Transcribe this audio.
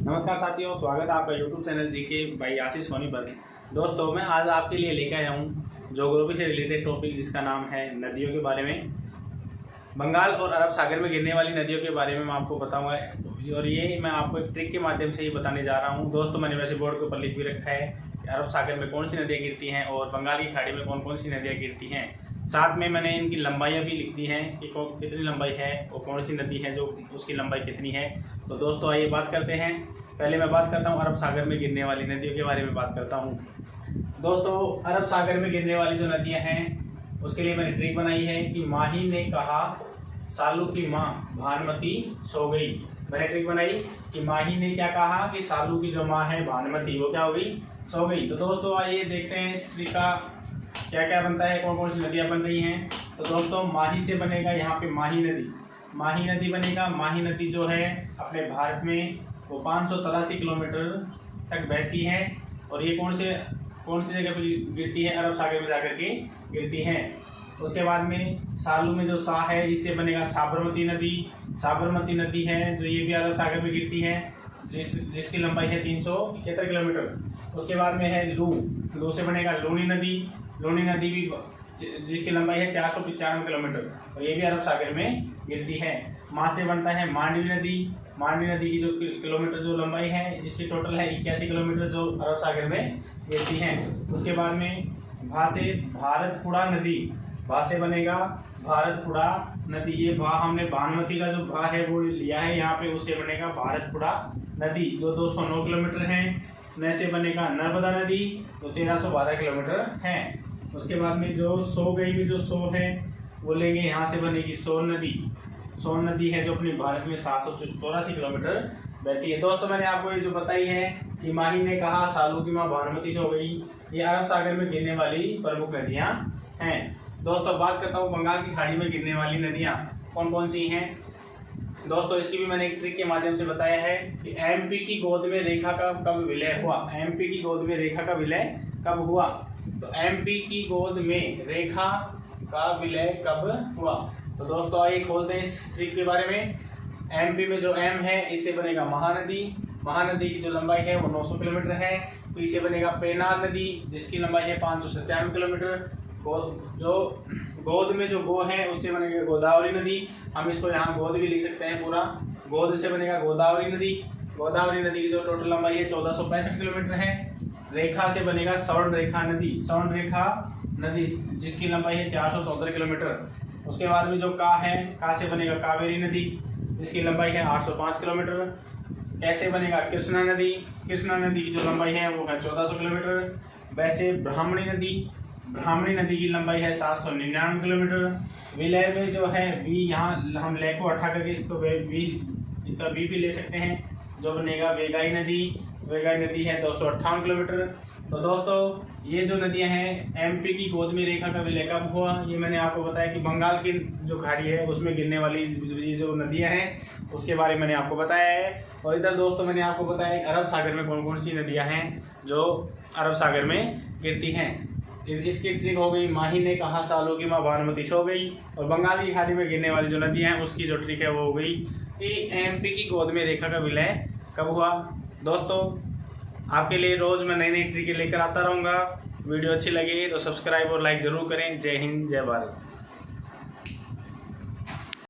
नमस्कार साथियों, स्वागत है आपका यूट्यूब चैनल जीके बाई आशीष सोनी पर। दोस्तों, मैं आज आपके लिए लेकर आया हूँ ज्योग्राफी से रिलेटेड टॉपिक, जिसका नाम है नदियों के बारे में। बंगाल और अरब सागर में गिरने वाली नदियों के बारे में मैं आपको बताऊंगा, और ये मैं आपको एक ट्रिक के माध्यम से ही बताने जा रहा हूँ। दोस्तों, मैंने वैसे बोर्ड के ऊपर लिख भी रखा है कि अरब सागर में कौन सी नदियाँ गिरती हैं और बंगाल की खाड़ी में कौन कौन सी नदियाँ गिरती हैं। साथ में मैंने इनकी लंबाइयाँ भी लिख दी हैं कि कितनी लंबाई है और कौन सी नदी है जो उसकी लंबाई कितनी है। तो दोस्तों, आइए बात करते हैं। पहले मैं बात करता हूँ अरब सागर में गिरने वाली नदियों के बारे में बात करता हूँ। दोस्तों, अरब सागर में गिरने वाली जो नदियाँ हैं उसके लिए मैंने ट्रिक बनाई है कि माही ने कहा सालू की माँ भानुमती सो गई। मैंने ट्रिक बनाई कि माही ने क्या कहा कि सालू की जो माँ है भानुमती, वो क्या हो गई, सो गई। तो दोस्तों, आइए देखते हैं इस ट्रिक का क्या क्या बनता है, कौन कौन सी नदियाँ बन रही हैं। तो दोस्तों, माही से बनेगा यहाँ पे माही नदी बनेगा। माही नदी जो है अपने भारत में वो 583 किलोमीटर तक बहती है, और ये कौन सी जगह पर गिरती है, अरब सागर में जाकर के गिरती है। उसके बाद में सालू में जो सा है, इससे बनेगा साबरमती नदी है, जो ये भी अरब सागर में गिरती है, जिसकी लंबाई है 371 किलोमीटर। उसके बाद में है लू से बनेगा लूनी नदी भी, जिसकी लंबाई है 495 किलोमीटर, और ये भी अरब सागर में गिरती है। माँ से बनता है मांडवी नदी की जो किलोमीटर जो लंबाई है, जिसकी टोटल है 81 किलोमीटर, जो अरब सागर में गिरती है। उसके बाद में भा से भा से बनेगा भारतपुड़ा नदी। ये भा हमने भानुमती का जो भा है वो लिया है यहाँ पे, उससे बनेगा भारतपुड़ा नदी, जो 209 किलोमीटर है। न से बनेगा नर्मदा नदी, जो 1312 किलोमीटर है। उसके बाद में जो सो गई में जो सो है वो लेंगे, यहाँ से बनेगी सोन नदी है, जो अपने भारत में 784 किलोमीटर बहती है। दोस्तों, मैंने आपको ये जो बताई है कि माही ने कहा सालू की माँ भानुमती सो गई, ये अरब सागर में गिरने वाली प्रमुख नदियाँ हैं। दोस्तों, बात करता हूँ बंगाल की खाड़ी में गिरने वाली नदियाँ कौन कौन सी हैं। दोस्तों, इसकी भी मैंने एक ट्रिक के माध्यम से बताया है कि एमपी की गोद में रेखा का कब विलय हुआ। तो एमपी की गोद में रेखा का विलय कब हुआ। तो दोस्तों, आइए खोलते हैं इस ट्रिक के बारे में। एमपी में जो एम है, इससे बनेगा महानदी की जो लंबाई है वो 900 किलोमीटर है। पी से बनेगा पेनार नदी, जिसकी लंबाई है 597 किलोमीटर। जो गोद में जो गो है, उससे बनेगा गोदावरी नदी। हम इसको यहाँ गोद भी लिख सकते हैं पूरा। गोद से बनेगा गोदावरी नदी की जो टोटल लंबाई है 1465 किलोमीटर है। रेखा से बनेगा स्वर्ण रेखा नदी, जिसकी लंबाई है 414 किलोमीटर। उसके बाद में जो का से बनेगा कावेरी नदी, जिसकी लंबाई है 805 किलोमीटर। कैसे बनेगा कृष्णा नदी की जो लंबाई है वो है 1400 किलोमीटर। वैसे ब्राह्मणी नदी की लंबाई है 799 किलोमीटर। विलय में जो है वी, यहाँ हम ले को हटा करके इसका वी भी ले सकते हैं, जो बनेगा वेगाई नदी है 258 किलोमीटर। तो दोस्तों, ये जो नदियां हैं, एमपी की गोद में रेखा का विलय कब हुआ, ये मैंने आपको बताया कि बंगाल की जो खाड़ी है उसमें गिरने वाली ये जो नदियां हैं उसके बारे में मैंने आपको बताया है। और इधर दोस्तों, मैंने आपको बताया अरब सागर में कौन कौन सी नदियां हैं जो अरब सागर में गिरती हैं। इसकी ट्रिक हो गई, माही ने कहा सालू की माँ भानुमती सो गई। और बंगाल की खाड़ी में गिरने वाली जो नदियाँ हैं उसकी जो ट्रिक है वो हो गई कि एमपी की गोद में रेखा का विलय कब हुआ। दोस्तों, आपके लिए रोज़ मैं नई ट्रिक लेकर आता रहूँगा। वीडियो अच्छी लगी तो सब्सक्राइब और लाइक ज़रूर करें। जय हिंद, जय भारत।